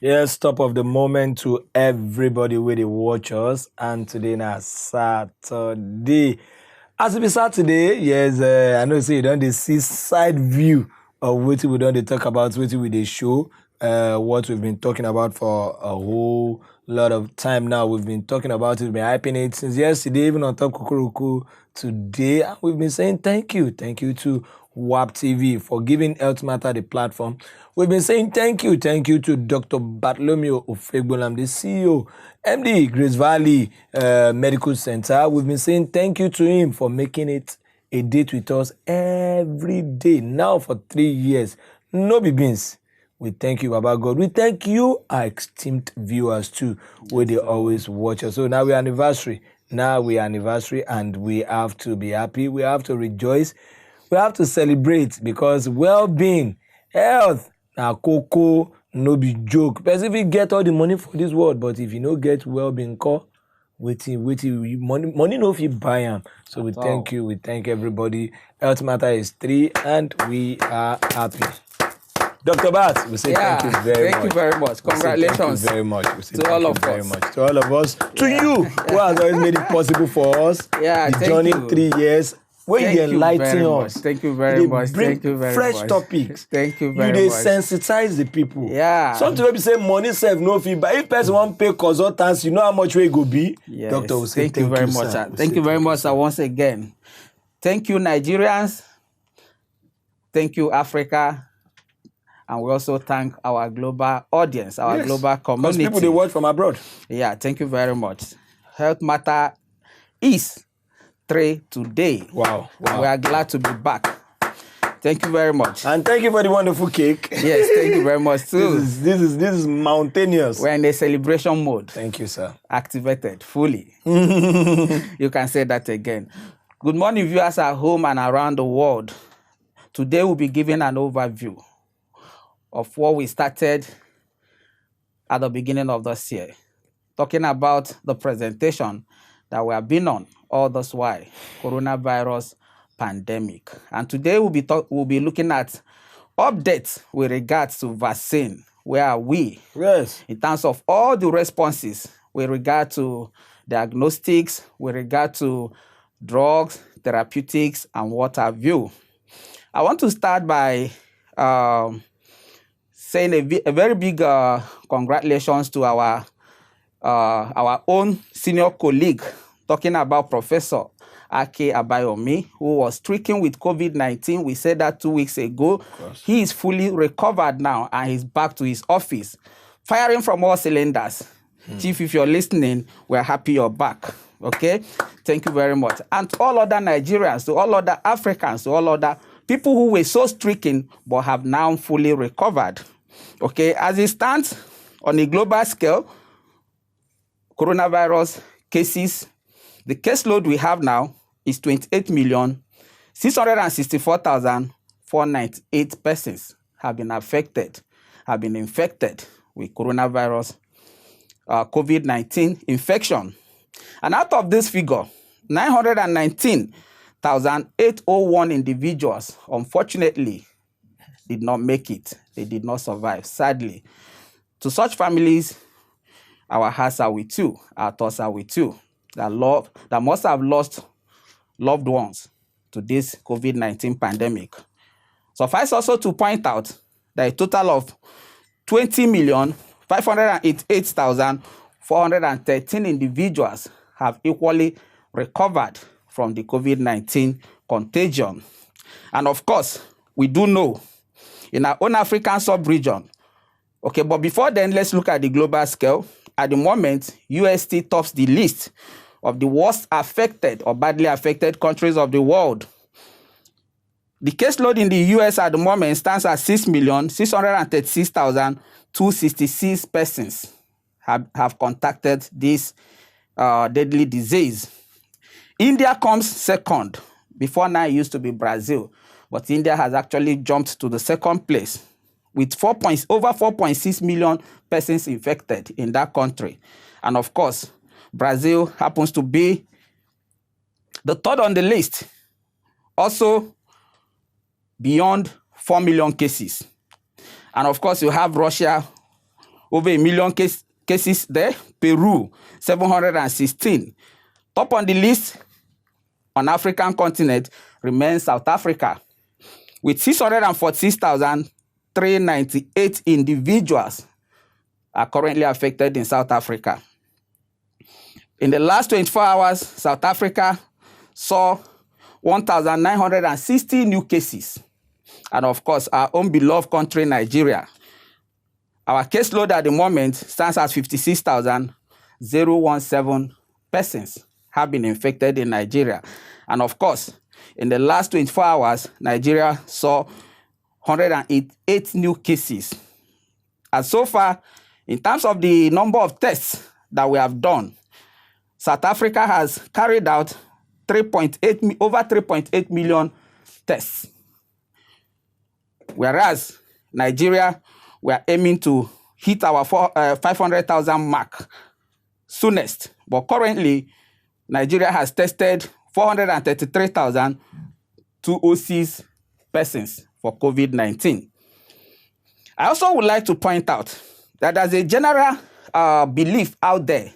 Yes, top of the moment to everybody where they watch us. And today na Saturday. As it be Saturday, yes, I know say you don't see side view of what we don't talk about, what we they show, what we've been talking about for a whole lot of time now. We've been talking about it, we've been hyping it since yesterday, even on Top Kukuruku today. And we've been saying thank you to WAP TV for giving Health Matta the platform. We've been saying thank you to Dr. Bartholomew Ofegbolam, the CEO, MD, Grace Valley Medical Center. We've been saying thank you to him for making it a date with us every day, now for 3 years. No be beans. We thank you, Baba God. We thank you, our esteemed viewers too, where they always watch us. So now we're anniversary. And we have to be happy. We have to rejoice. We have to celebrate because well-being, health, na koko, no be joke. Because if you get all the money for this world, but if you no get well-being, waiting, money no fit buy am. So we thank you. We thank everybody. Health Matta is 3 and we are happy. Dr. Barth, we say thank you very much. Thank you very much. Congratulations. Thank you very much. We say to all of very us. much. To all of us. To you, who has always made it possible for us. Yeah, the journey, 3 years. Where you enlighten us. Thank you very much. Bring Thank you very fresh much. topics. Thank you very much. You sensitize the people. Yeah. Something wey be say money sef no fit buy. If person wan pay consultants, you know how much wey go be. Yes. Doctor will say thank you very much. sir. Thank you very much, sir, once again. Thank you, Nigerians. Thank you, Africa. And we also thank our global audience, our global community. Because people they watch from abroad. Yeah, thank you very much. Health Matta is 3 today. Wow. And we are glad to be back. Thank you very much. And thank you for the wonderful cake. Yes, thank you very much too. This is mountainous. We're in a celebration mode. Thank you, sir. Activated fully. You can say that again. Good morning, viewers at home and around the world. Today we'll be giving an overview of what we started at the beginning of this year, talking about the presentation that we have been on all this while, coronavirus pandemic. And today we'll be looking at updates with regards to vaccine. Where are we? Yes. In terms of all the responses with regard to diagnostics, with regard to drugs, therapeutics, and what have you. I want to start by saying a very big congratulations to our own senior colleague, talking about Professor Ake Abayomi, who was stricken with COVID-19. We said that 2 weeks ago. He is fully recovered now and he's back to his office, firing from all cylinders. Chief, if you're listening, we're happy you're back. Okay? Thank you very much. And to all other Nigerians, to all other Africans, to all other people who were so stricken but have now fully recovered. Okay, as it stands on a global scale, coronavirus cases, the caseload we have now is 28,664,498 persons have been infected with coronavirus, COVID-19 infection. And out of this figure, 919,801 individuals, unfortunately, did not make it. They did not survive, sadly. To such families, our hearts are with you, our thoughts are with you, that must have lost loved ones to this COVID-19 pandemic. Suffice also to point out that a total of 20,588,413 individuals have equally recovered from the COVID-19 contagion. And of course, we do know in our own African sub-region. Okay, but before then, let's look at the global scale. At the moment, UST tops the list of the worst affected or badly affected countries of the world. The caseload in the US at the moment stands at 6,636,266 persons have contacted this deadly disease. India comes second. Before now, it used to be Brazil. But India has actually jumped to the second place with over 4.6 million persons infected in that country. And of course, Brazil happens to be the third on the list, also beyond 4 million cases. And of course, you have Russia over 1 million cases there. Peru, 716. Top on the list on African continent remains South Africa, with 646,398 individuals are currently affected in South Africa. In the last 24 hours, South Africa saw 1,960 new cases. And of course, our own beloved country, Nigeria. Our caseload at the moment stands at 56,017 persons have been infected in Nigeria. And of course, in the last 24 hours, Nigeria saw 108 new cases. And so far, in terms of the number of tests that we have done, South Africa has carried out over 3.8 million tests. Whereas Nigeria, we are aiming to hit our 500,000 mark soonest. But currently, Nigeria has tested 433,206 persons for COVID-19. I also would like to point out that there's a general belief out there.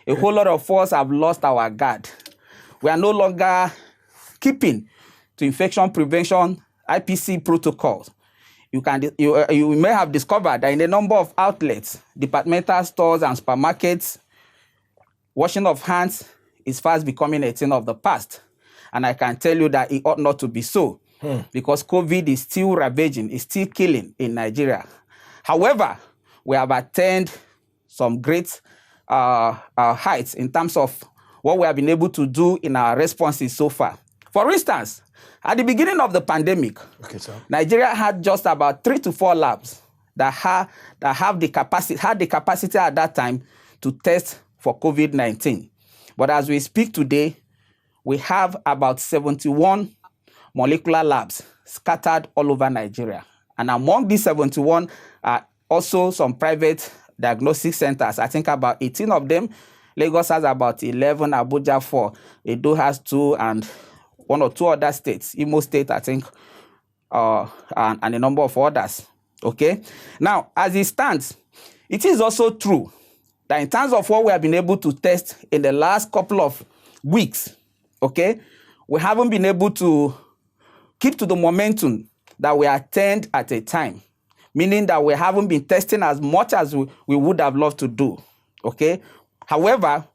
A whole lot of us have lost our guard. We are no longer keeping to infection prevention IPC protocols. You may have discovered that in a number of outlets, departmental stores and supermarkets, washing of hands is fast becoming a thing of the past. And I can tell you that it ought not to be so, because COVID is still ravaging, is still killing in Nigeria. However, we have attained some great heights in terms of what we have been able to do in our responses so far. For instance, at the beginning of the pandemic, Nigeria had just about 3 to 4 labs that had the capacity at that time to test for COVID-19. But as we speak today, we have about 71 molecular labs scattered all over Nigeria. And among these 71 are also some private diagnostic centers. I think about 18 of them. Lagos has about 11, Abuja 4, Edo has 2, and 1 or 2 other states. Imo State, I think, and a number of others. Okay? Now, as it stands, it is also true that in terms of what we have been able to test in the last couple of weeks, okay, we haven't been able to keep to the momentum that we attained at a time, meaning that we haven't been testing as much as we would have loved to do, okay? However,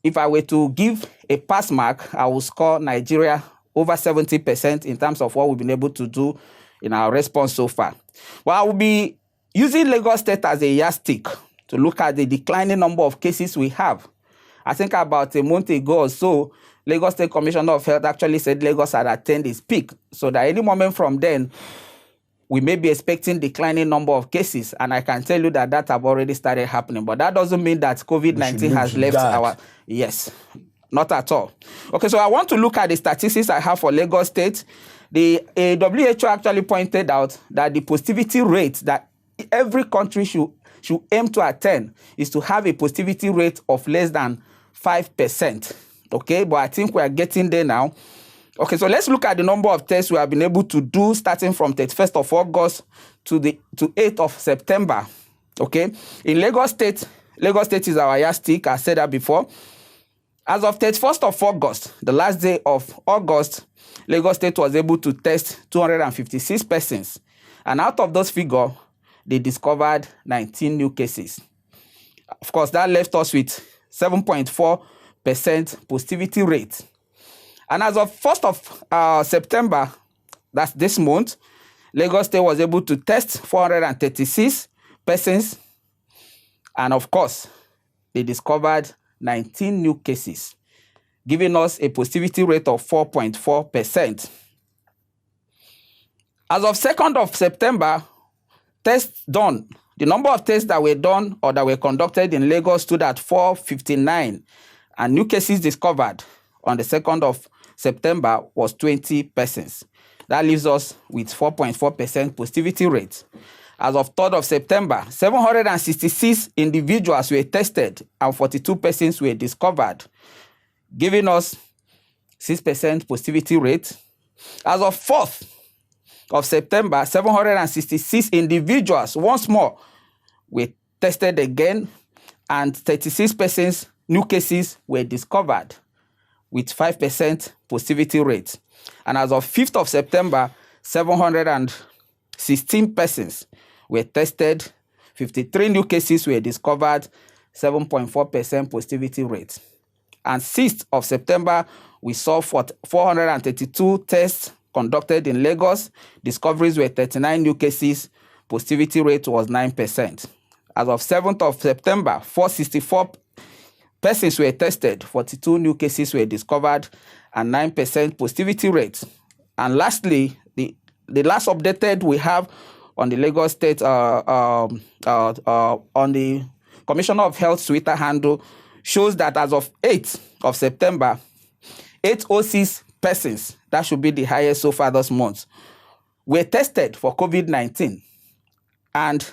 if I were to give a pass mark, I will score Nigeria over 70% in terms of what we've been able to do in our response so far. Well, I will be using Lagos State as a yardstick to look at the declining number of cases we have. I think about a month ago or so, Lagos State Commissioner of Health actually said Lagos had attained its peak, so that any moment from then, we may be expecting declining number of cases, and I can tell you that have already started happening. But that doesn't mean that COVID-19 has left our... Yes, not at all. Okay, so I want to look at the statistics I have for Lagos State. The WHO actually pointed out that the positivity rate that every country should aim to attain is to have a positivity rate of less than 5%. Okay, but I think we are getting there now. Okay, so let's look at the number of tests we have been able to do starting from 31st of August to 8th of September. Okay, in Lagos State is our yardstick, I said that before. As of 31st of August, the last day of August, Lagos State was able to test 256 persons. And out of those figures, they discovered 19 new cases. Of course, that left us with 7.4% positivity rate. And as of 1st of September, that's this month, Lagos State was able to test 436 persons. And of course, they discovered 19 new cases, giving us a positivity rate of 4.4%. As of 2nd of September, tests done, the number of tests that were done or that were conducted in Lagos stood at 459, and new cases discovered on the 2nd of September was 20 persons. That leaves us with 4.4% positivity rate. As of 3rd of September, 766 individuals were tested and 42 persons were discovered, giving us 6% positivity rate. As of 4th of September, 766 individuals, once more, were tested again, and 36 persons, new cases were discovered with 5% positivity rate. And as of 5th of September, 716 persons were tested, 53 new cases were discovered, 7.4% positivity rate. And 6th of September, we saw 432 tests conducted in Lagos. Discoveries were 39 new cases. Positivity rate was 9%. As of 7th of September, 464 persons were tested, 42 new cases were discovered, and 9% positivity rate. And lastly, the last updated we have on the Lagos State, on the Commissioner of Health Twitter handle, shows that as of 8th of September, 806 persons, that should be the highest so far this month, were tested for COVID-19, and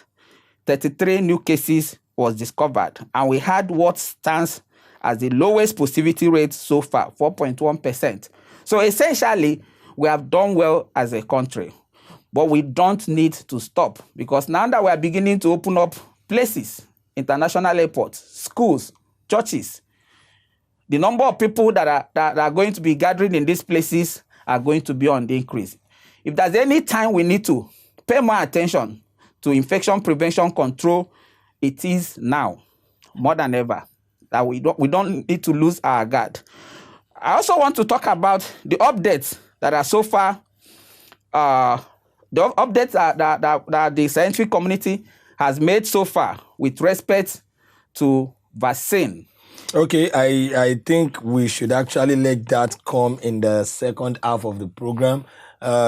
33 new cases was discovered. And we had what stands as the lowest positivity rate so far, 4.1%. So essentially, we have done well as a country, but we don't need to stop, because now that we are beginning to open up places, international airports, schools, churches, the number of people that are going to be gathering in these places are going to be on the increase. If there's any time we need to pay more attention to infection prevention control, it is now, more than ever, that we don't need to lose our guard. I also want to talk about the updates that are so far, the updates that the scientific community has made so far with respect to vaccine. Okay, I think we should actually let that come in the second half of the program,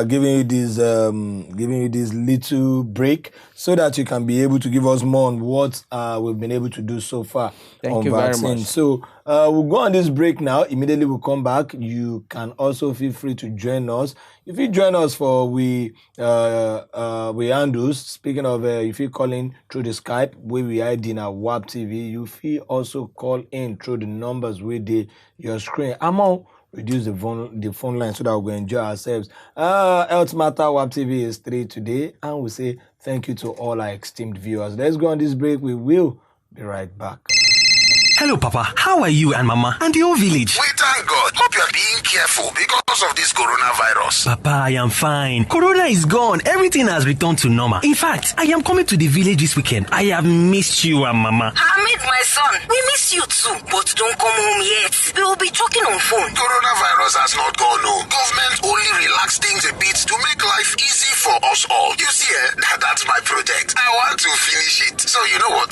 giving you this little break so that you can be able to give us more on what we've been able to do so far. Thank you very much. So we'll go on this break now. Immediately we'll come back. You can also feel free to join us. If you join us for we handles, speaking of if you call in through the Skype, we ID in our WAP TV, you feel also call in through the numbers with your screen. I'm on reduce the phone line so that we enjoy ourselves. Health Matta WAP TV is 3 today, and we say thank you to all our esteemed viewers. Let's go on this break. We will be right back. Hello, Papa. How are you and Mama and the whole village? We thank God. Hope you are being careful because of this coronavirus. Papa, I am fine. Corona is gone. Everything has returned to normal. In fact, I am coming to the village this weekend. I have missed you and Mama. Hamid, my son, we miss you too. But don't come home yet. We will be talking on phone. Coronavirus has not gone home. Government only relaxed things a bit to make life easy for us all. You see, that's my project. I want to finish it. So you know what?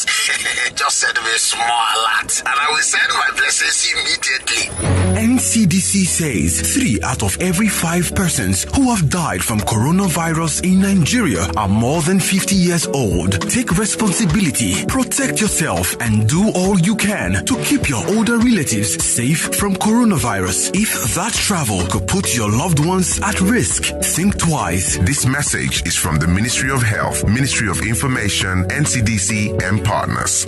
Just send me a small alert, and I will send my blessings immediately. NCDC says 3 out of every 5 persons who have died from coronavirus in Nigeria are more than 50 years old. Take responsibility, protect yourself, and do all you can to keep your older relatives safe from coronavirus. If that travel could put your loved ones at risk, think twice. This message is from the Ministry of Health, Ministry of Information, NCDC, and partners.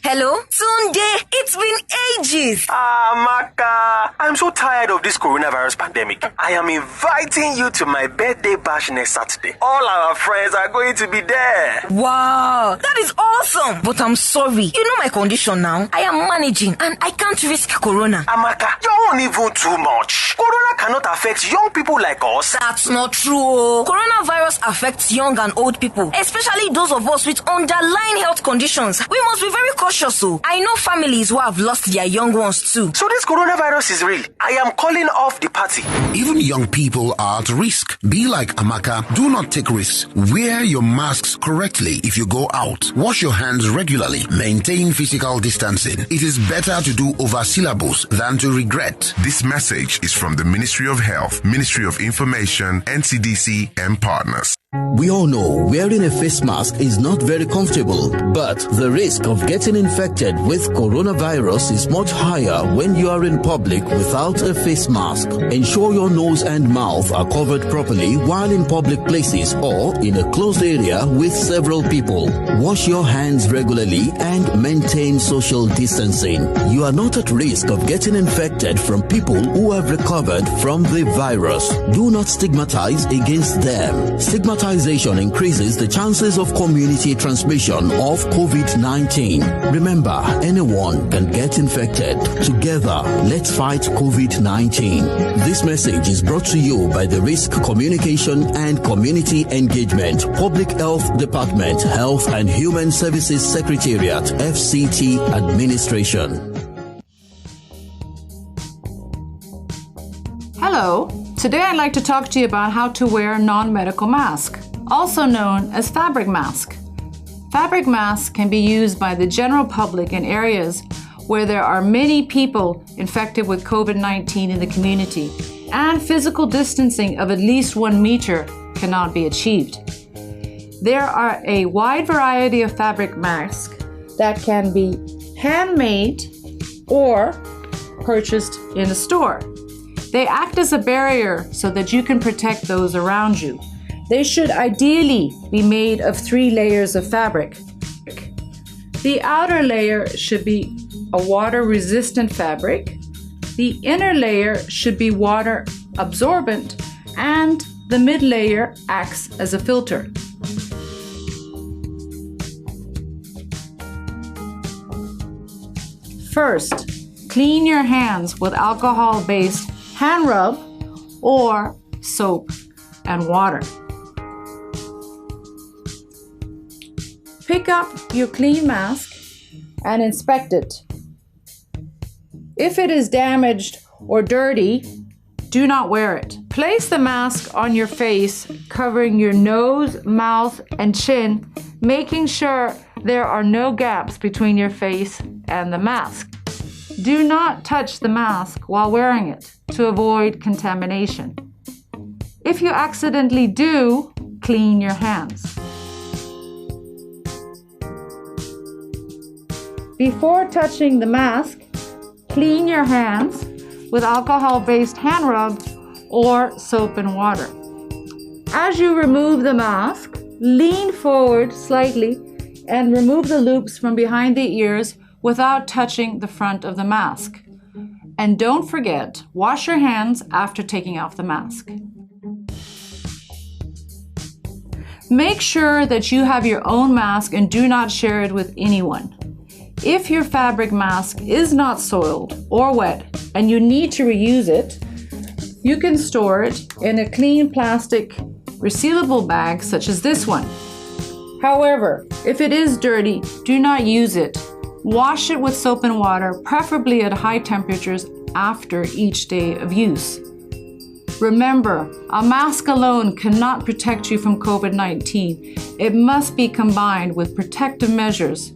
Hello? Tunde, it's been ages. Maka, I'm so tired of this coronavirus pandemic. I am inviting you to my birthday bash next Saturday. All our friends are going to be there. Wow, that is awesome. But I'm sorry. You know my condition now. I am managing and I can't risk corona. Amaka, you own even too much. Corona cannot affect young people like us. That's not true. Coronavirus affects young and old people, especially those of us with underlying health conditions. We must be very cautious. I know families who have lost their young ones too. So this coronavirus is real. I am calling off the party. Even young people are at risk. Be like Amaka. Do not take risks. Wear your masks correctly if you go out. Wash your hands regularly. Maintain physical distancing. It is better to do over syllables than to regret. This message is from the Ministry of Health, Ministry of Information, NCDC, and partners. We all know wearing a face mask is not very comfortable, but the risk of getting infected with coronavirus is much higher when you are in public without a face mask. Ensure your nose and mouth are covered properly while in public places or in a closed area with several people. Wash your hands regularly and maintain social distancing. You are not at risk of getting infected from people who have recovered from the virus. Do not stigmatize against them. Stigmatize Stigmatization increases the chances of community transmission of COVID-19. Remember, anyone can get infected. Together, let's fight COVID-19. This message is brought to you by the Risk Communication and Community Engagement, Public Health Department, Health and Human Services Secretariat, FCT Administration. Hello. Today I'd like to talk to you about how to wear a non-medical mask, also known as fabric mask. Fabric masks can be used by the general public in areas where there are many people infected with COVID-19 in the community, and physical distancing of at least 1 meter cannot be achieved. There are a wide variety of fabric masks that can be handmade or purchased in a store. They act as a barrier so that you can protect those around you. They should ideally be made of 3 layers of fabric. The outer layer should be a water-resistant fabric. The inner layer should be water-absorbent, and the mid-layer acts as a filter. First, clean your hands with alcohol-based hand rub or soap and water. Pick up your clean mask and inspect it. If it is damaged or dirty, do not wear it. Place the mask on your face, covering your nose, mouth, and chin, making sure there are no gaps between your face and the mask. Do not touch the mask while wearing it to avoid contamination. If you accidentally do, clean your hands. Before touching the mask, clean your hands with alcohol-based hand rub or soap and water. As you remove the mask, lean forward slightly and remove the loops from behind the ears without touching the front of the mask. And don't forget, wash your hands after taking off the mask. Make sure that you have your own mask and do not share it with anyone. If your fabric mask is not soiled or wet and you need to reuse it, you can store it in a clean plastic resealable bag such as this one. However, if it is dirty, do not use it. Wash it with soap and water, preferably at high temperatures after each day of use. Remember, a mask alone cannot protect you from COVID-19. It must be combined with protective measures,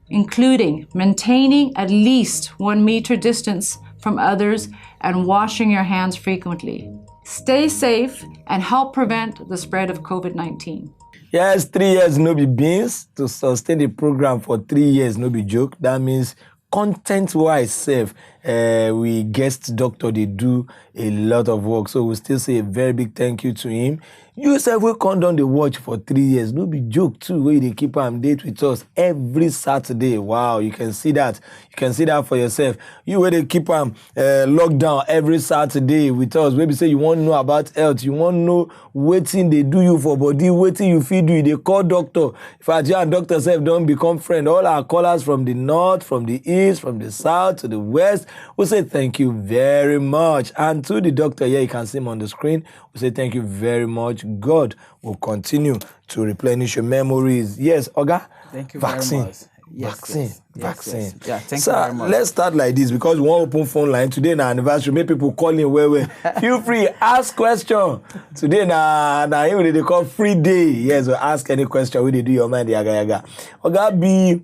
including maintaining at least 1 meter distance from others and washing your hands frequently. Stay safe and help prevent the spread of COVID-19. Yes, 3 years no be beans. To sustain the program for 3 years no be joke. That means content-wise self, we guest doctor, they do a lot of work. So we still say a very big thank you to him. You yourself will come down the watch for 3 years. No be joke too, where they keep am date with us every Saturday. Wow, you can see that. You can see that for yourself. You where they keep am locked down every Saturday with us. Maybe say you want to know about health, you want to know wetin they do you for body, wetin you fit do, they call doctor. If I and doctor self don't become friend, all our callers from the north, from the east, from the south to the west, we say thank you very much. And to the doctor here, you can see him on the screen. We say thank you very much. God will continue to replenish your memories. Yes, Oga. Thank you vaccine. very much. Yes, Vaccine. yes, Vaccine. yes. Yeah, thank Sir, you very much. let's start like this because we want open phone line. Today na anniversary. Make people call in where. Feel free, ask question. Today na they call free day. Yes, so ask any question when they do your mind. Yaga. Oga be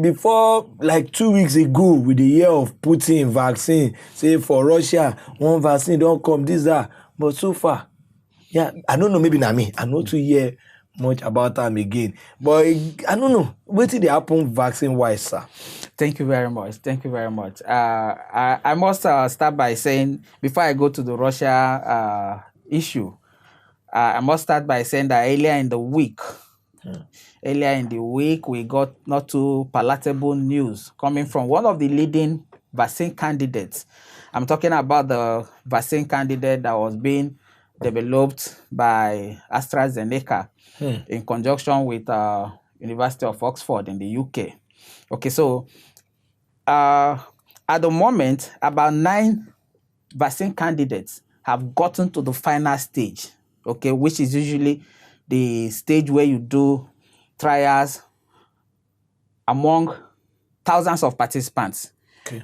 before like 2 weeks ago with the year of Putin vaccine. Say for Russia, one vaccine don't come. These are, but so far, yeah, I don't know. Maybe not me. I know to hear much about them again, but I don't know. What did they happen vaccine wise, sir? Thank you very much. Thank you very much. I must start by saying, before I go to the Russia issue, I must start by saying that earlier in the week, we got not too palatable news coming from one of the leading vaccine candidates. I'm talking about the vaccine candidate that was being developed by AstraZeneca in conjunction with University of Oxford in the UK. Okay, so at the moment, about 9 vaccine candidates have gotten to the final stage, okay, which is usually the stage where you do trials among thousands of participants,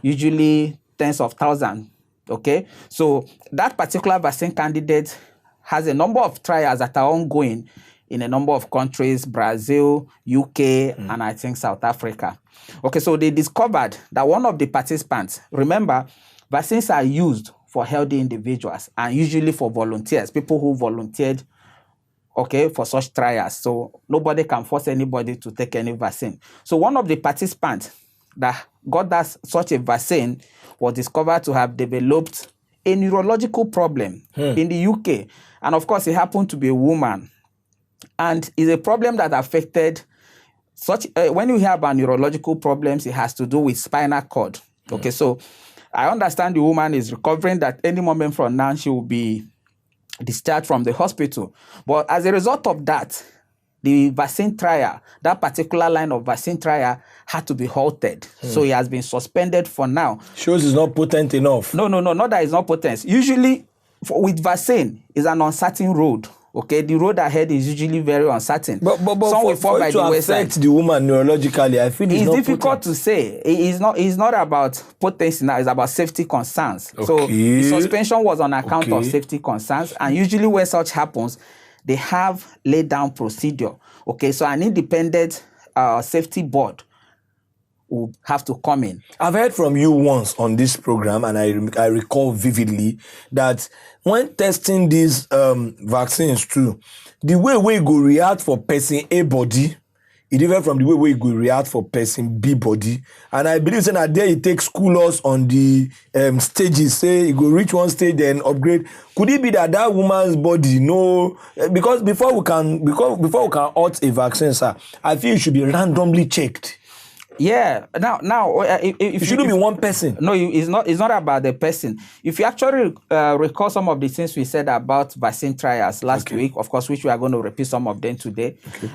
usually tens of thousands, okay? So that particular vaccine candidate has a number of trials that are ongoing in a number of countries, Brazil, UK, and I think South Africa. Okay, so they discovered that one of the participants, remember, vaccines are used for healthy individuals and usually for volunteers, people who volunteered, okay, for such trials. So nobody can force anybody to take any vaccine. So one of the participants that got such a vaccine was discovered to have developed a neurological problem in the UK. And of course, it happened to be a woman. And it's a problem that affected when you hear about neurological problems, it has to do with spinal cord. Okay, so I understand the woman is recovering, that any moment from now she will be discharged from the hospital. But as a result of that, the vaccine trial, that particular line of vaccine trial, had to be halted. So it has been suspended for now. Shows it's not potent enough. No, not that it's not potent. Usually, with vaccine, it's an uncertain road. Okay, the road ahead is usually very uncertain. But some will fall by the wayside. Affect the woman neurologically, I feel it's not difficult to say. It's not about potency now. It's about safety concerns. Okay. So the suspension was on account of safety concerns, and usually when such happens, they have laid down procedure. Okay, so an independent safety board will have to come in. I've heard from you once on this program, and I recall vividly that when testing these vaccines too, the way we go react for person A body, it different from the way we go react for person B body. And I believe that there it takes school us on the stages, say it go reach one stage then upgrade. Could it be that woman's body because before we can halt a vaccine, sir, I feel it should be randomly checked. Yeah. Now, if it shouldn't be one person. No, it's not. It's not about the person. If you actually recall some of the things we said about vaccine trials last week, of course, which we are going to repeat some of them today. Okay.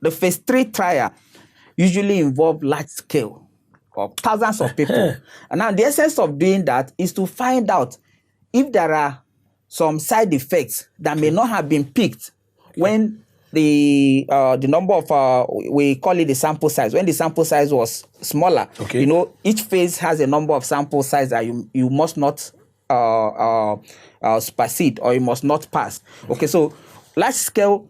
The phase 3 trial usually involve large scale of thousands of people. And now the essence of doing that is to find out if there are some side effects that may not have been picked when the number of we call it the sample size. When the sample size was smaller, each phase has a number of sample size that you must not supersede, or you must not pass. Okay, so large scale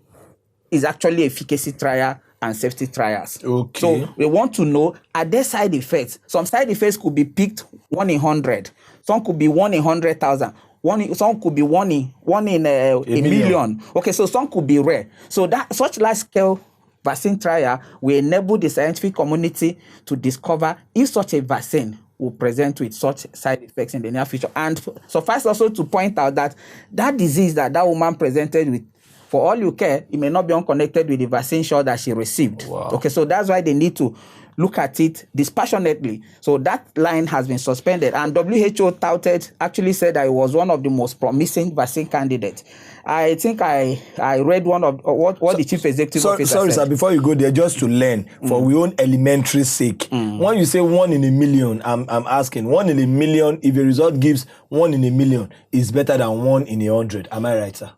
is actually efficacy trial and safety trials. Okay. So we want to know, are there side effects? Some side effects could be picked 1 in 100. Some could be 1 in 100,000. Some could be one in a million. Okay, so some could be rare. So that such large-scale vaccine trial will enable the scientific community to discover if such a vaccine will present with such side effects in the near future. And suffice also to point out that disease that woman presented with, for all you care, it may not be unconnected with the vaccine shot that she received. Wow. Okay, so that's why they need to look at it dispassionately. So that line has been suspended, and WHO actually said that it was one of the most promising vaccine candidates. I think I read one of what the chief executive officer said. Sorry, sir, before you go there, just to learn for our own elementary sake. When you say 1 in a million, I'm asking 1 in a million. If the result gives 1 in a million, is better than 1 in 100. Am I right, sir?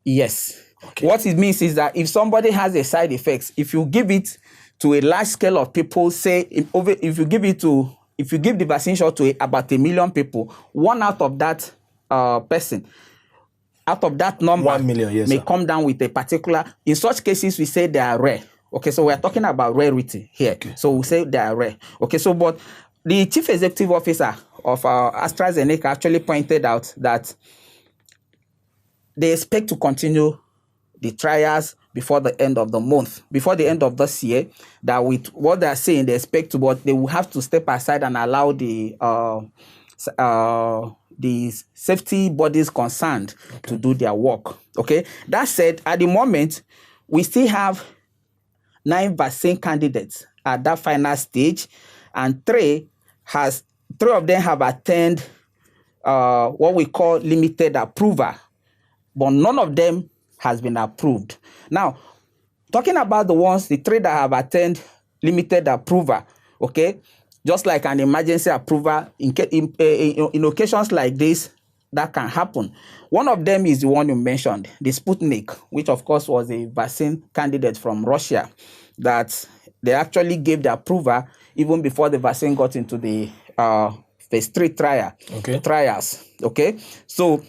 Yes. Okay. What it means is that if somebody has a side effect, if you give it to a large scale of people, say if you give the vaccine shot to about 1 million people, one out of that person, out of that number, 1 million, yes, may sir, come down with a particular. In such cases, we say they are rare. Okay, so we are talking about rarity here. Okay. So we say they are rare. Okay, so but the chief executive officer of AstraZeneca actually pointed out that they expect to continue the trials before the end of the month, before the end of this year. That with what they are saying, they expect to, but they will have to step aside and allow the safety bodies concerned to do their work. Okay. That said, at the moment, we still have 9 vaccine candidates at that final stage, and 3 of them have attained what we call limited approval, but none of them has been approved. Now, talking about the three that have attained limited approval, okay, just like an emergency approval, in occasions like this, that can happen. One of them is the one you mentioned, the Sputnik, which of course was a vaccine candidate from Russia, that they actually gave the approval even before the vaccine got into the phase 3 trials. Okay, so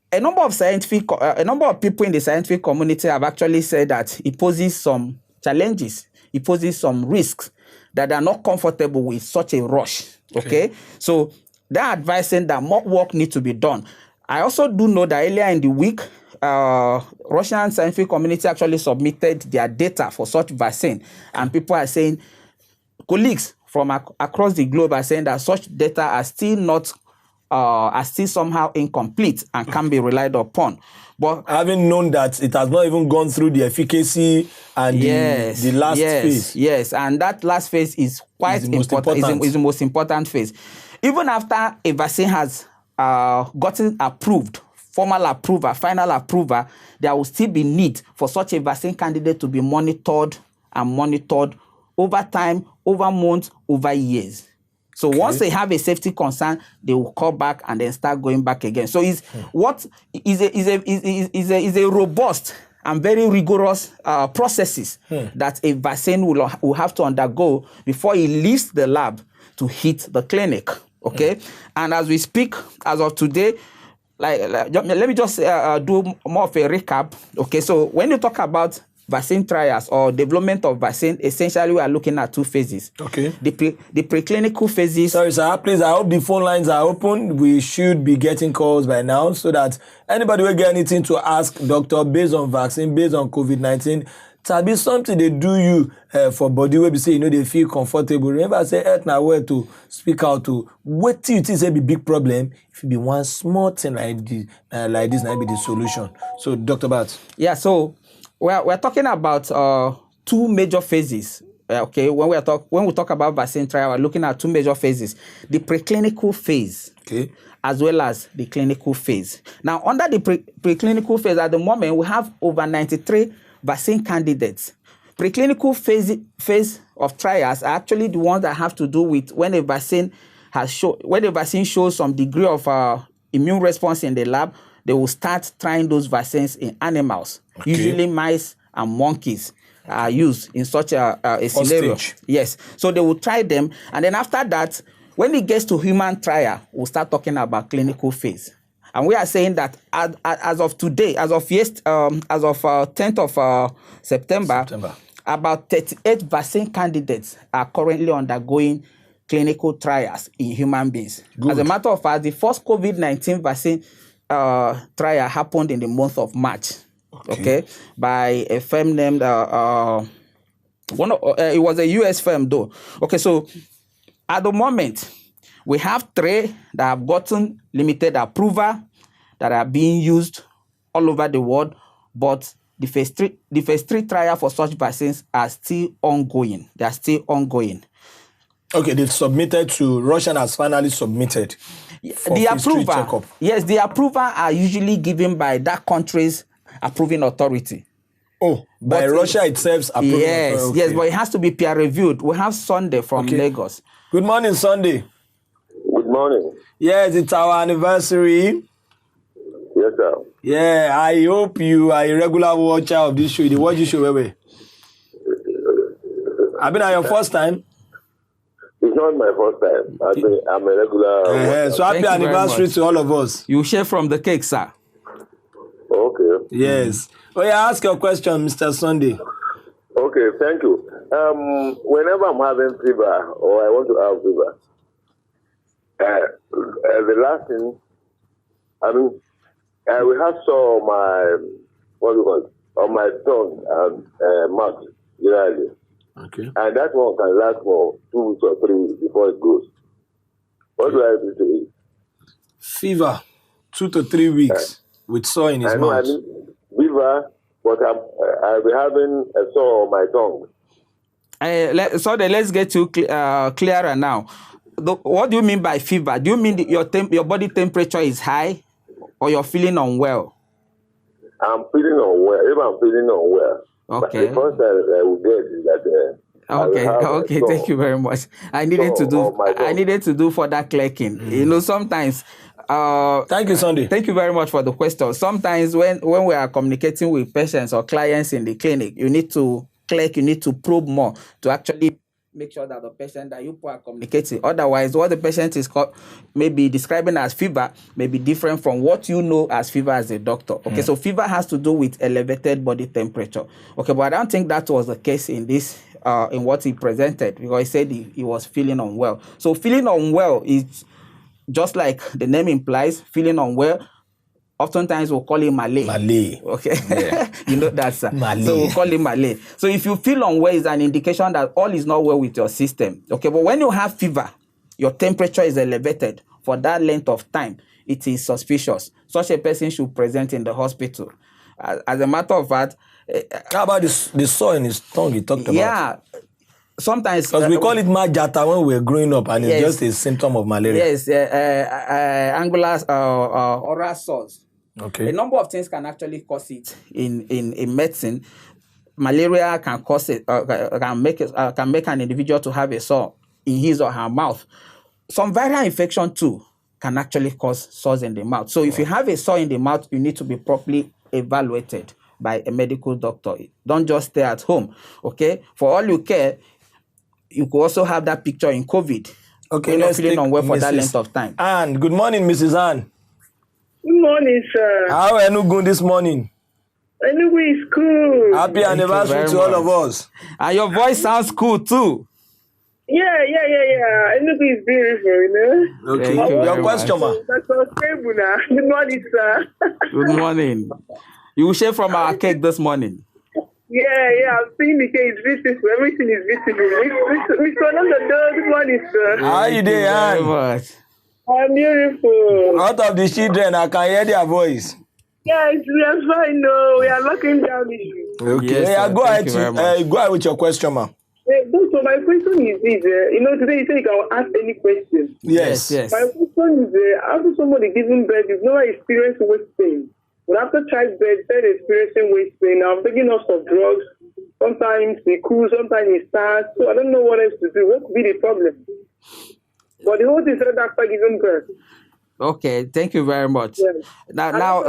a number of people in the scientific community have actually said that it poses some challenges, it poses some risks that they are not comfortable with such a rush. Okay, so they're advising that more work needs to be done. I also do know that earlier in the week, Russian scientific community actually submitted their data for such vaccine, and people are saying, colleagues from across the globe are saying that such data are still not, are still somehow incomplete and can be relied upon. But having known that it has not even gone through the efficacy and the last phase. Yes, and that last phase is quite important. Is the most important phase. Even after a vaccine has gotten approved, formal approval, final approval, there will still be need for such a vaccine candidate to be monitored over time, over months, over years. So once they have a safety concern, they will call back and then start going back again. So it's a robust and very rigorous processes that a vaccine will have to undergo before it leaves the lab to hit the clinic. Okay, and as we speak, as of today, let me just do more of a recap. Okay, so when you talk about vaccine trials or development of vaccine, essentially we are looking at two phases. Okay. The preclinical phases. Sorry, sir. Please, I hope the phone lines are open. We should be getting calls by now so that anybody will get anything to ask doctor based on vaccine, based on COVID-19. It be something they do you for body where we say, they feel comfortable. Remember, I say, earth now where to speak out to. What do you think is a big problem? If it be one small thing like this might be the solution. So, Dr. Barth. Yeah, so we're talking about two major phases. Okay, when we talk about vaccine trial, we're looking at two major phases: the preclinical phase, as well as the clinical phase. Now, under the preclinical phase, at the moment, we have over 93 vaccine candidates. Preclinical phase of trials are actually the ones that have to do with when a vaccine shows some degree of immune response in the lab. They will start trying those vaccines in animals. Usually mice and monkeys are used in such a scenario. Yes. So they will try them. And then after that, when it gets to human trial, we'll start talking about clinical phase. And we are saying that as of today, as of 10th of September, about 38 vaccine candidates are currently undergoing clinical trials in human beings. Good. As a matter of fact, the first COVID-19 vaccine trial happened in the month of March, by a firm named, it was a US firm though. Okay, so at the moment, we have 3 that have gotten limited approval that are being used all over the world, but the phase 3 trial for such vaccines are still ongoing. They are still ongoing. Okay, they've submitted to, Russia has finally submitted. The approval, yes, the approval are usually given by that country's approving authority. Oh, by Russia itself's approving authority. Yes, but it has to be peer reviewed. We have Sunday from Lagos. Good morning, Sunday. Good morning. Yes, it's our anniversary. Yes, sir. Yeah, I hope you are a regular watcher of this show. You watch this show, where? I've been at your first time. It's not my first time. I'm a regular. So happy anniversary to all of us. You share from the cake, sir. Okay. Yes. Oh, yeah, ask your question, Mr. Sunday. Okay, thank you. Whenever I'm having fever or I want to have fever, the last thing, I will have some on my tongue and mouth, usually. Okay. And that one can last for 2 weeks or 3 weeks before it goes. What do I do to it? Fever, 2 to 3 weeks with sore in his mouth. Fever, but I'll be having a sore on my tongue. So let's get you clearer now. what do you mean by fever? Do you mean your body temperature is high, or you're feeling unwell? I'm feeling unwell. If I'm feeling unwell, okay. The first I will get is that. Okay. Thank you very much. I needed to do further clerking. You know, sometimes. Thank you, Sunday. Thank you very much for the question. Sometimes when we are communicating with patients or clients in the clinic, you need to clerk. You need to probe more to actually make sure that the patient that you are communicating. Otherwise, what the patient is maybe describing as fever may be different from what you know as fever as a doctor. Okay, so fever has to do with elevated body temperature. Okay, but I don't think that was the case in this. In what he presented, because he said he was feeling unwell. So feeling unwell is just like the name implies, feeling unwell. Oftentimes we'll call it Malay. Okay. Yeah. You know that's Malay. So we'll call it Malay. So if you feel unwell, it's an indication that all is not well with your system. Okay, but when you have fever, your temperature is elevated for that length of time, it is suspicious. Such a person should present in the hospital. As a matter of fact, how about the sore in his tongue you talked about? Yeah, sometimes because we call it majata when we were growing up, and it's just a symptom of malaria. Yes, angular oral sores. Okay. A number of things can actually cause it in medicine. Malaria can cause it, can make an individual to have a sore in his or her mouth. Some viral infection too can actually cause sores in the mouth. So if you have a sore in the mouth, you need to be properly evaluated by a medical doctor. Don't just stay at home, okay? For all you care, you could also have that picture in COVID. Okay, let's feeling unwell for that length of time. Anne, good morning, Mrs. Anne. Good morning, sir. How are you doing this morning? Enugu is cool. Happy anniversary to all of us. And your voice sounds cool too. Yeah. Enugu is beautiful, you know. Okay, your question, ma. That's so stable now. Good morning, sir. Good morning. You will share from our cake this morning. Yeah. I've seen the cake. It's visible. Everything is visible. Mr. Nando, good morning, sir. How are you doing, Anne? I'm beautiful. Out of the children, I can hear their voice. Yes, we are fine. No, we are locking down issues. Okay, yes, go ahead with your question, ma. So my question is this, today you say you can ask any question. Yes. My question is, after somebody giving birth, you've never experienced waist pain. But after childbirth, they're experiencing waist pain. I'm taking lots of drugs. Sometimes they cool, sometimes it starts. So I don't know what else to do. What could be the problem? But the whole thing said after giving birth. Okay, thank you very much. Yes. Now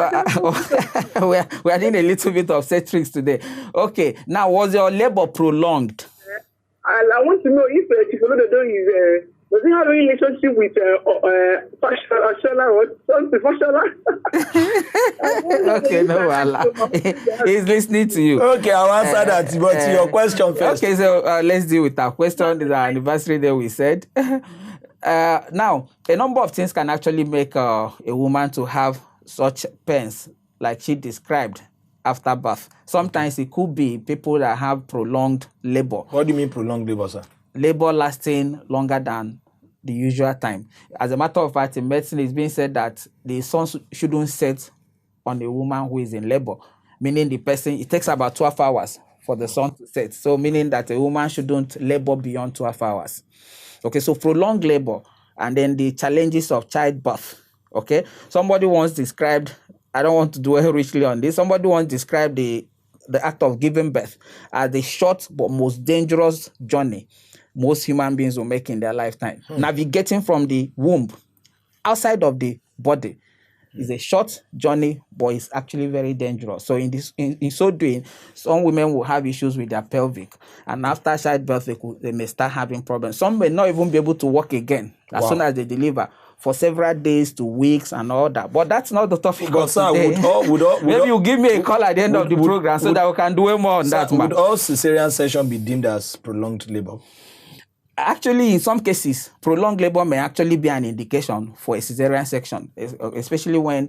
we are doing a little bit of obstetrics today. Okay, now was your labor prolonged? I want to know if Tifolododo does he have a relationship with Fashola or something? Fashola? Okay, no, Allah. He's listening to you. Okay, I'll answer that, but your question first. Okay, so let's deal with our question. This is our anniversary day, we said. Now, a number of things can actually make a woman to have such pains, like she described after birth. Sometimes it could be people that have prolonged labor. What do you mean prolonged labor, sir? Labor lasting longer than the usual time. As a matter of fact, in medicine, it's been said that the sun shouldn't set on a woman who is in labor, meaning the person, it takes about 12 hours for the sun to set. So meaning that a woman shouldn't labor beyond 12 hours. Okay, so prolonged labor and then the challenges of childbirth. Okay, somebody once described, I don't want to dwell richly on this, somebody once described the act of giving birth as the short but most dangerous journey most human beings will make in their lifetime. Navigating from the womb outside of the body is a short journey, but it's actually very dangerous. So in so doing, some women will have issues with their pelvic, and after childbirth, they may start having problems. Some may not even be able to walk again as soon as they deliver, for several days to weeks and all that. But that's not the topic of today. Maybe you give me a call at the end of the program so that we can do more on that. Would all cesarean section be deemed as prolonged labor? Actually, in some cases, prolonged labor may actually be an indication for a cesarean section, especially when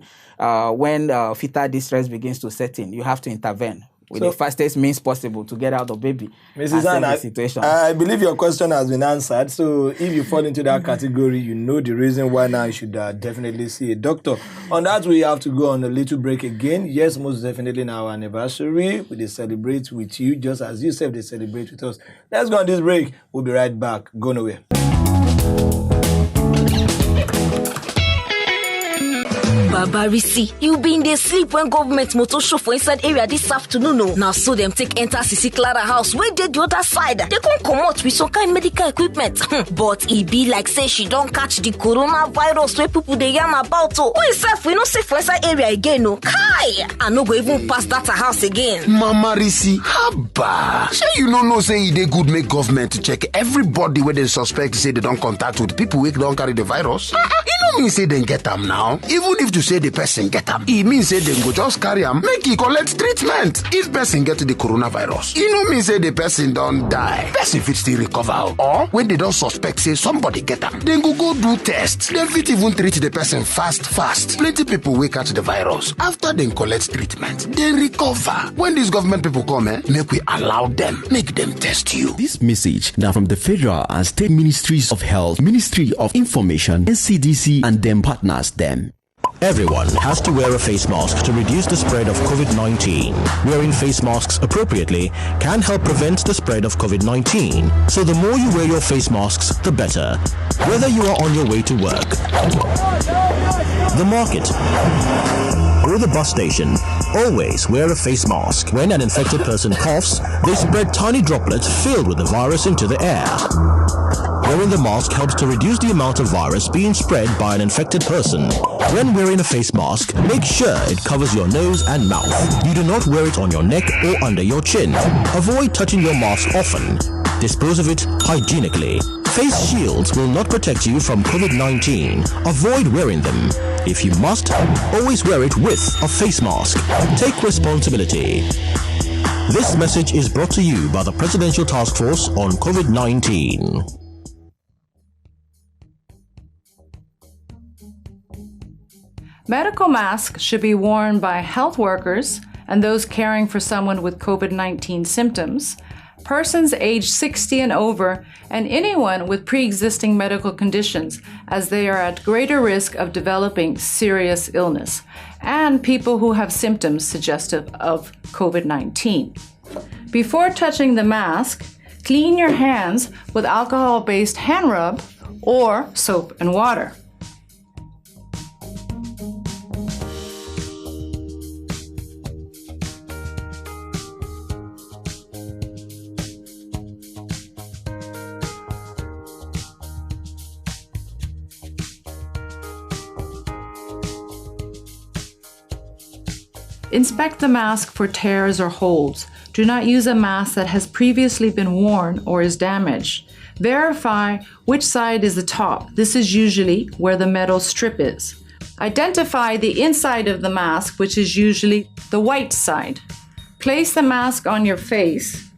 fetal distress begins to set in. You have to intervene with the fastest means possible to get out the baby. Mrs. Anne, I believe your question has been answered. So if you fall into that category, you know the reason why now you should definitely see a doctor. On that, we have to go on a little break again. Yes, most definitely in our anniversary, we celebrate with you, just as you said they celebrate with us. Let's go on this break. We'll be right back. Go nowhere. Baba Risi, you been dey sleep when government motor show for inside area this afternoon o. Now so them take enter Sisi Clara house wey dey the other side. They come comot with some kind medical equipment. But e be like say she don't catch the coronavirus wey people dey yarn about o. We sef we no safe for inside area again o. Kai! I no go even pass that her house again. Mama Risi, haba. Shey you no know say e dey good make government to check everybody wey they suspect say they don't contact with people wey don't carry the virus? E no mean say they get them now. Even if to say the person get them, e mean say they go just carry them, make e collect treatment. If person get the coronavirus, e no mean say the person don't die. Person fit still recover. Or when they don't suspect say somebody get them, then go do test. Then fit even treat the person fast. Plenty people will catch the virus. After they collect treatment, they recover. When these government people come, make we allow them, make them test you. This message now from the Federal and State Ministries of Health, Ministry of Information, NCDC, and them partners them. Everyone has to wear a face mask to reduce the spread of COVID-19. Wearing face masks appropriately can help prevent the spread of COVID-19. So the more you wear your face masks, the better. Whether you are on your way to work, the market, or the bus station, always wear a face mask. When an infected person coughs, they spread tiny droplets filled with the virus into the air. Wearing the mask helps to reduce the amount of virus being spread by an infected person. When wearing a face mask, make sure it covers your nose and mouth. You do not wear it on your neck or under your chin. Avoid touching your mask often. Dispose of it hygienically. Face shields will not protect you from COVID-19. Avoid wearing them. If you must, always wear it with a face mask. Take responsibility. This message is brought to you by the Presidential Task Force on COVID-19. Medical masks should be worn by health workers and those caring for someone with COVID-19 symptoms, persons aged 60 and over, and anyone with pre-existing medical conditions, as they are at greater risk of developing serious illness, and people who have symptoms suggestive of COVID-19. Before touching the mask, clean your hands with alcohol-based hand rub or soap and water. Inspect the mask for tears or holes. Do not use a mask that has previously been worn or is damaged. Verify which side is the top. This is usually where the metal strip is. Identify the inside of the mask, which is usually the white side. Place the mask on your face,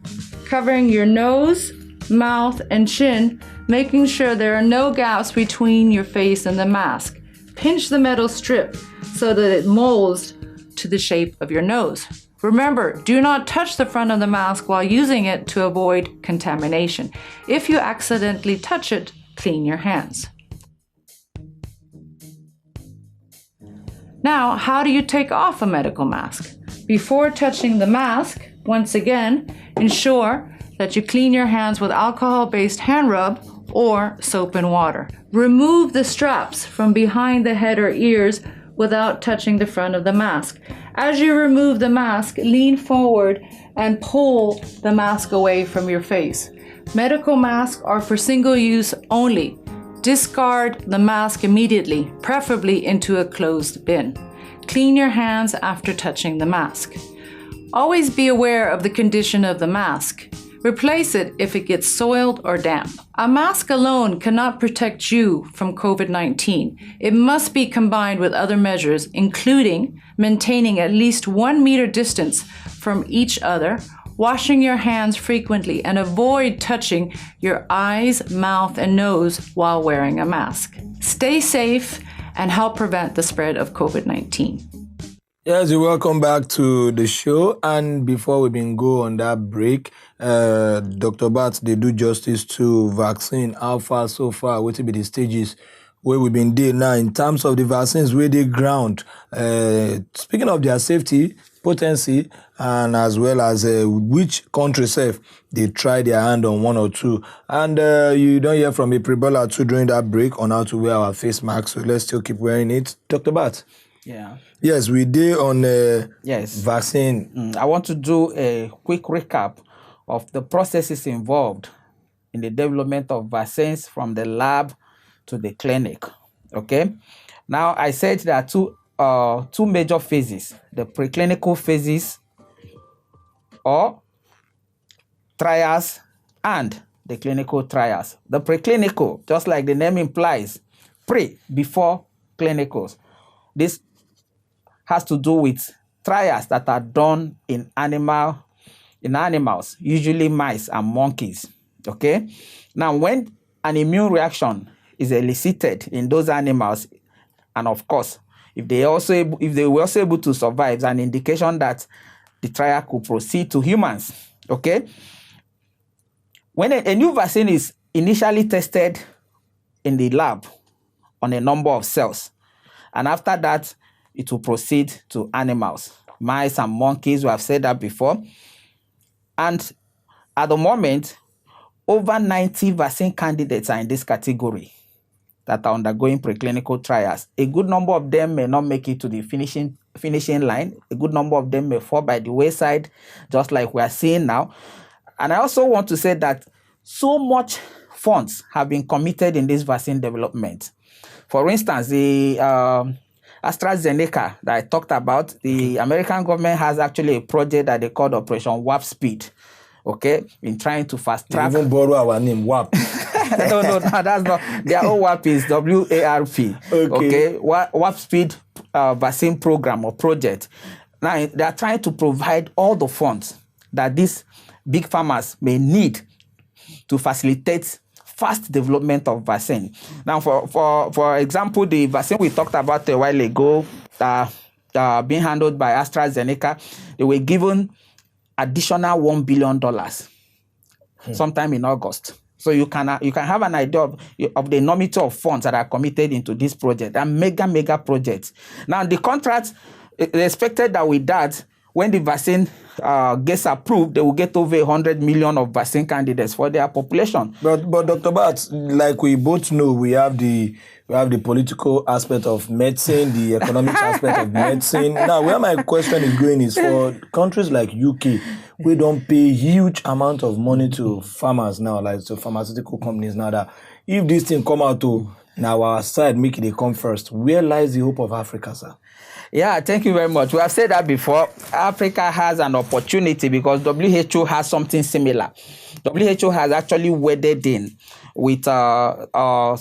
covering your nose, mouth, and chin, making sure there are no gaps between your face and the mask. Pinch the metal strip so that it molds to the shape of your nose. Remember, do not touch the front of the mask while using it to avoid contamination. If you accidentally touch it, clean your hands. Now, how do you take off a medical mask? Before touching the mask, once again, ensure that you clean your hands with alcohol-based hand rub or soap and water. Remove the straps from behind the head or ears without touching the front of the mask. As you remove the mask, lean forward and pull the mask away from your face. Medical masks are for single use only. Discard the mask immediately, preferably into a closed bin. Clean your hands after touching the mask. Always be aware of the condition of the mask. Replace it if it gets soiled or damp. A mask alone cannot protect you from COVID-19. It must be combined with other measures, including maintaining at least 1 meter distance from each other, washing your hands frequently, and avoid touching your eyes, mouth, and nose while wearing a mask. Stay safe and help prevent the spread of COVID-19. Yes, you're welcome back to the show. And before we go on that break, Dr. Barth, they do justice to vaccine. How far so far? What will be the stages where we've been doing now in terms of the vaccines where they ground? Speaking of their safety, potency and as well as which country self they try their hand on one or two. And you don't hear from a pre-baller too during that break on how to wear our face mask, so let's still keep wearing it. Dr. Barth. Yeah. Yes, we did on yes. vaccine. I want to do a quick recap of the processes involved in the development of vaccines from the lab to the clinic. Okay. Now, I said there are two major phases: the preclinical phases or trials and the clinical trials. The preclinical, just like the name implies, before clinicals. This has to do with trials that are done in animals, usually mice and monkeys. Okay. Now, when an immune reaction is elicited in those animals, and of course, if they were also able to survive, it's an indication that the trial could proceed to humans. Okay. When a new vaccine is initially tested in the lab on a number of cells, and after that, it will proceed to animals, mice and monkeys. We have said that before. And at the moment, over 90 vaccine candidates are in this category that are undergoing preclinical trials. A good number of them may not make it to the finishing line. A good number of them may fall by the wayside, just like we are seeing now. And I also want to say that so much funds have been committed in this vaccine development. For instance, the AstraZeneca that I talked about, the American government has actually a project that they call Operation Warp Speed. Okay, in trying to fast track. You even borrow our name, WAP. no, that's not. Their own WAP is WARP. Okay, Warp Speed vaccine program or project. Now they are trying to provide all the funds that these big farmers may need to facilitate fast development of vaccine. Now, for example, the vaccine we talked about a while ago, being handled by AstraZeneca, they were given additional $1 billion sometime in August. So you can have an idea of the enormity of funds that are committed into this project, and mega projects. Now, the contract, they expected that with that, when the vaccine gets approved, they will get over 100 million of vaccine candidates for their population. But Dr. Barth, like we both know, we have the political aspect of medicine, the economic aspect of medicine. Now, where my question is going is for countries like UK, we don't pay huge amount of money to farmers now, like to pharmaceutical companies now, that if this thing come out to now our side, make it come first, where lies the hope of Africa, sir? Yeah, thank you very much. We have said that before. Africa has an opportunity because WHO has something similar. WHO has actually waded in with a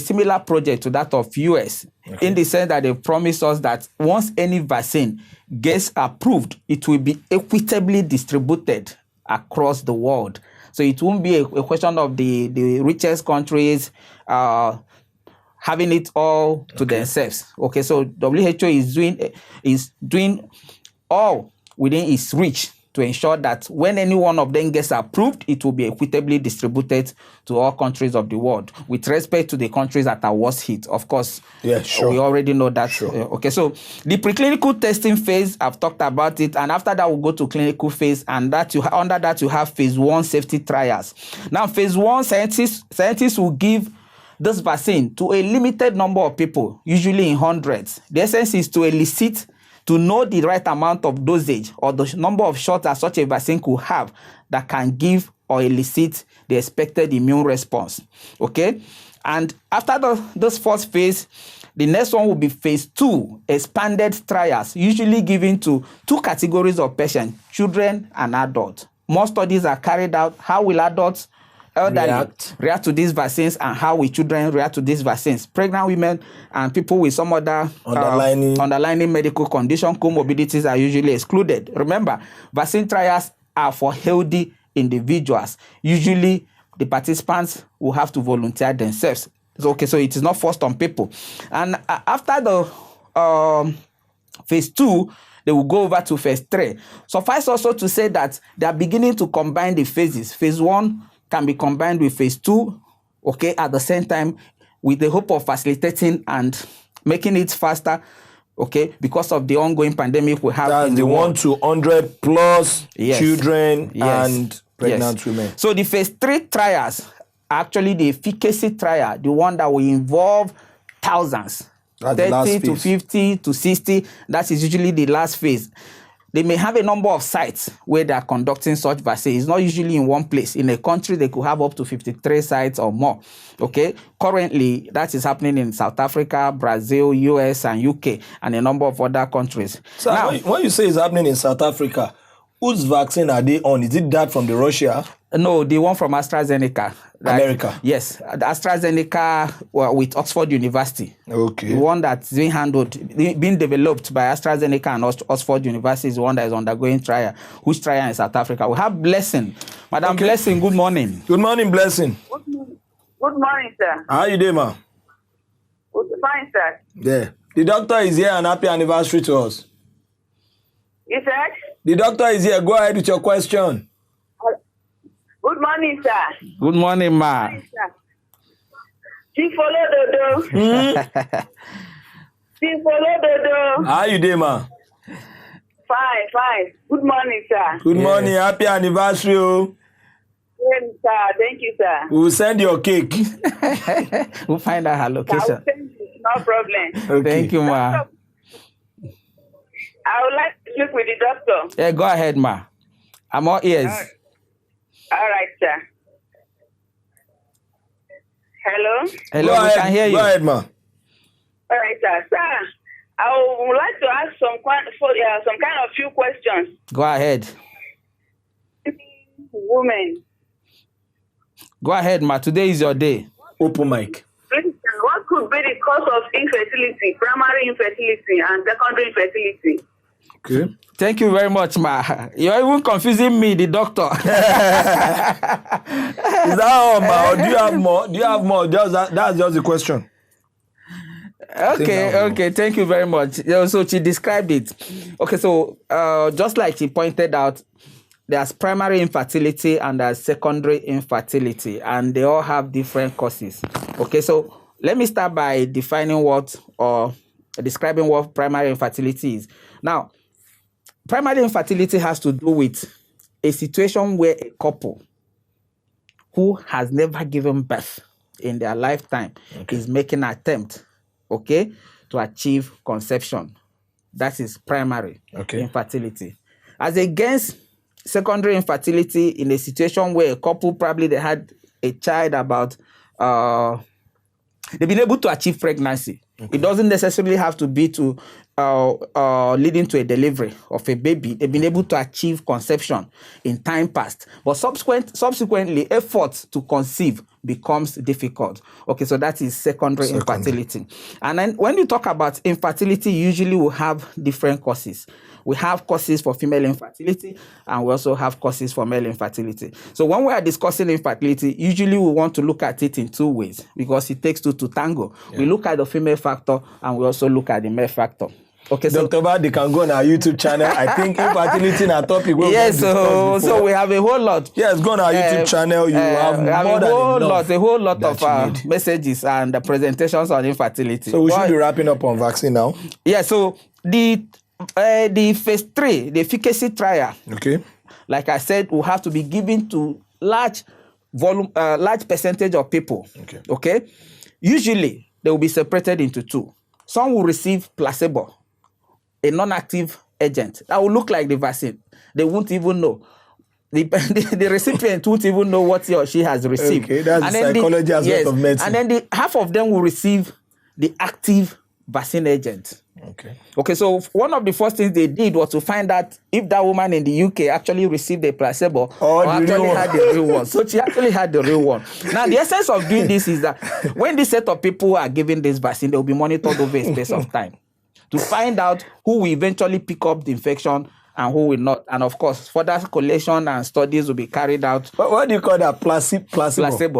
similar project to that of US, in the sense that they promised us that once any vaccine gets approved, it will be equitably distributed across the world. So it won't be a question of the richest countries having it all to themselves. Okay, so WHO is doing all within its reach to ensure that when any one of them gets approved, it will be equitably distributed to all countries of the world, with respect to the countries that are worst hit. Of course, yeah, sure. We already know that. Sure. Okay, so the preclinical testing phase, I've talked about it, and after that we'll go to clinical phase, and under that you have phase 1 safety trials. Now, phase 1, scientists will give this vaccine to a limited number of people, usually in hundreds. The essence is to elicit, to know the right amount of dosage or the number of shots that such a vaccine could have that can give or elicit the expected immune response. Okay? And after this first phase, the next one will be phase 2, expanded trials, usually given to 2 categories of patients, children and adults. More studies are carried out. How will adults react to these vaccines, and how will children react to these vaccines? Pregnant women and people with some other underlying medical condition, comorbidities, are usually excluded. Remember, vaccine trials are for healthy individuals. Usually, the participants will have to volunteer themselves. So it is not forced on people. And after the phase 2, they will go over to phase 3. Suffice also to say that they are beginning to combine the phases. Phase 1 can be combined with phase 2, okay, at the same time, with the hope of facilitating and making it faster Okay, because of the ongoing pandemic we have. That's in the world. 1 to 100 plus Yes. children Yes. and pregnant Yes. women. So the phase 3 trials are actually the efficacy trial, the one that will involve thousands, That's the last 30 to phase. 50 to 60. That is usually the last phase. They may have a number of sites where they are conducting such vaccine. It's not usually in one place. In a country, they could have up to 53 sites or more. Okay. Currently, that is happening in South Africa, Brazil, US, and UK, and a number of other countries. So Now, when you say it's happening in South Africa, whose vaccine are they on? Is it that from the Russia? no, the one from AstraZeneca. Right? America. Yes, the AstraZeneca with Oxford University. Okay. The one that's being handled, being developed by AstraZeneca and Oxford University is the one that is undergoing trial. Which trial in South Africa? We have Blessing. Madam Blessing, good morning. Good morning, Blessing. Good morning, sir. How you doing, ma? Fine, sir. Yeah. The doctor is here and happy anniversary to us. You said? The doctor is here. Go ahead with your question. Good morning, sir. Good morning, ma. She follow Dodo. She follow Dodo. How you doing, ma? Fine. Good morning, sir. Good morning. Happy anniversary. Oh. Yes, sir. Thank you, sir. We'll send your cake. We'll find out her location. I'll send you. No problem. Okay. Thank you, ma. I would like to speak with the doctor. Yeah, go ahead, ma. I'm all ears. All right, sir. Hello? Hello, Go we ahead. can hear you. Go ahead, ma. All right, sir. Sir, I would like to ask some kind of few questions. Go ahead. Women. Go ahead, ma. Today is your day. Open mic. What could be the cause of infertility, primary infertility and secondary infertility? Okay. Thank you very much, ma. You're even confusing me, the doctor. Is that all, ma? Or do you have more? Do you have more? That's just the question. Okay. Thank you very much. Yeah, so she described it. Okay, so just like she pointed out, there's primary infertility and there's secondary infertility, and they all have different causes. Okay, so let me start by defining describing what primary infertility is. Now, primary infertility has to do with a situation where a couple who has never given birth in their lifetime is making an attempt, to achieve conception. That is primary infertility. As against secondary infertility, in a situation where a couple probably they had a child about they've been able to achieve pregnancy. It doesn't necessarily have to be to leading to a delivery of a baby. They've been able to achieve conception in time past, but subsequently effort to conceive becomes difficult. Okay, so that is secondary infertility. And then when you talk about infertility, usually we have different causes. We have causes for female infertility, and we also have causes for male infertility. So when we are discussing infertility, usually we want to look at it in two ways, because it takes two to tango. Yeah. We look at the female factor, and we also look at the male factor. Okay, so Dr. Barth, they can go on our YouTube channel. I think infertility is a topic. Yes, so we have a whole lot. Yes, go on our YouTube channel. You have more than enough. A whole lot of messages and presentations on infertility. So we should be wrapping up on vaccine now. Yeah, so the phase 3, the efficacy trial. Okay. Like I said, will have to be given to large percentage of people. Okay. Usually they will be separated into two. Some will receive placebo, a non-active agent that will look like the vaccine. They won't even know. The recipient won't even know what he or she has received. Okay, that's the psychology aspect of medicine. And then half of them will receive the active vaccine agent. Okay, so one of the first things they did was to find out if that woman in the UK actually received a placebo or actually had the real one. So she actually had the real one. Now, the essence of doing this is that when this set of people are given this vaccine, they will be monitored over a space of time to find out who will eventually pick up the infection and who will not. And of course, further collation and studies will be carried out. What do you call that? Placebo?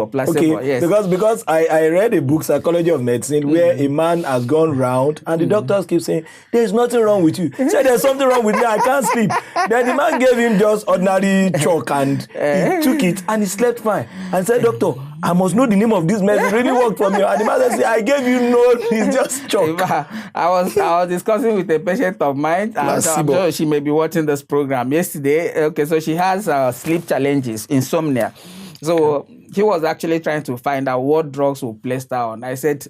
Placebo, yes. Because I read a book, Psychology of Medicine, where a man has gone round and the doctors keep saying, there's nothing wrong with you. Say, there's something wrong with me, I can't sleep. Then the man gave him just ordinary chalk and he took it and he slept fine. And said, doctor, I must know the name of this medicine. It really worked for me. And the man said, I gave you no, it's just chalk. I was discussing with a patient of mine. I'm sure she may be watching this program yesterday. Okay, so she has sleep challenges, insomnia. So he was actually trying to find out what drugs will place her on. I said,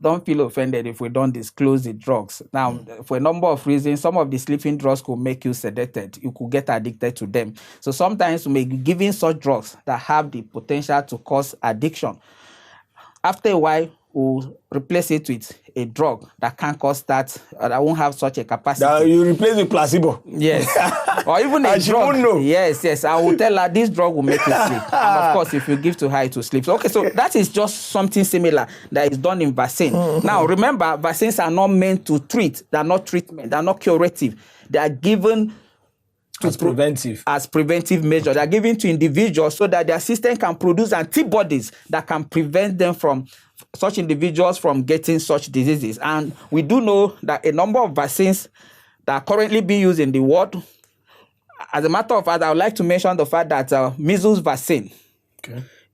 don't feel offended if we don't disclose the drugs. Now, for a number of reasons, some of the sleeping drugs could make you sedated. You could get addicted to them. So sometimes we may be giving such drugs that have the potential to cause addiction. After a while, we'll replace it with a drug that can't cause that, that won't have such a capacity. That you replace with placebo. Yes. Or even a drug. Know. Yes. I will tell her this drug will make you sleep. And of course, if you give to her, it will sleep. Okay, so that is just something similar that is done in vaccine. Now, remember, vaccines are not meant to treat. They are not treatment. They are not curative. They are given as preventive measures. They are given to individuals so that their system can produce antibodies that can prevent them from such individuals from getting such diseases. And we do know that a number of vaccines that are currently being used in the world, as a matter of fact, I would like to mention the fact that measles vaccine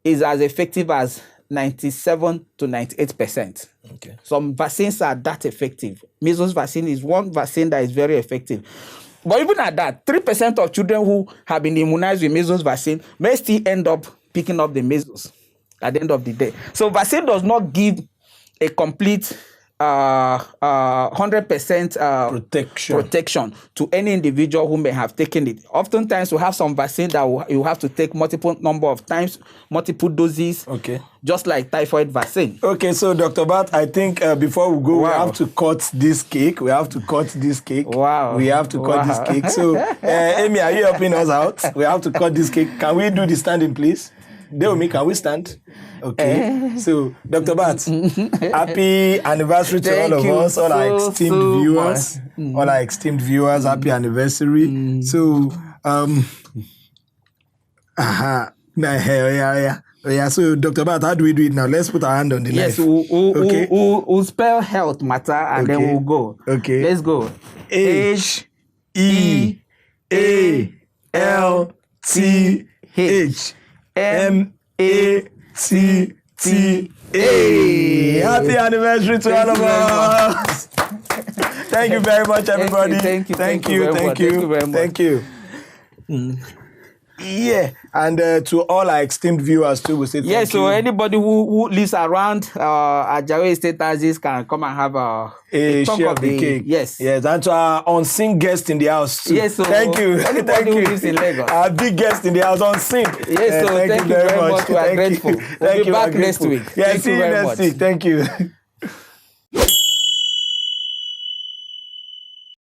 is as effective as 97 to 98%. Okay. Some vaccines are that effective. Measles vaccine is one vaccine that is very effective. But even at that, 3% of children who have been immunized with measles vaccine may still end up picking up the measles at the end of the day. So vaccine does not give a complete 100% protection to any individual who may have taken it. Oftentimes, we have some vaccine that you have to take multiple number of times, multiple doses, just like typhoid vaccine. Okay, so Dr. Barth, I think before we go, we have to cut this cake. We have to cut this cake. We have to cut this cake. So, Amy, are you helping us out? We have to cut this cake. Can we do the standing, please? Deomi, can we stand? Okay. So, Dr. Barth, happy anniversary to all of us, all our esteemed viewers. All our esteemed viewers, happy anniversary. So, so Dr. Barth, how do we do it now? Let's put our hand on the knife. Yes, we'll spell Health Matta and then we'll go. Okay. Let's go. HEALTH MATTA. Happy anniversary to all of us. Thank you very much, everybody. Thank you. Yeah, and to all our esteemed viewers too, we say thank you. Yes, so anybody who lives around Ajawe State Houses can come and have a share of the cake. Yes, and to our unseen guest in the house too. Yes, so thank you. Anybody who lives in Lagos, our big guest in the house, unseen. Yes, so thank you very much. We are grateful. We'll be back next week. Yeah, see you next week. Thank you.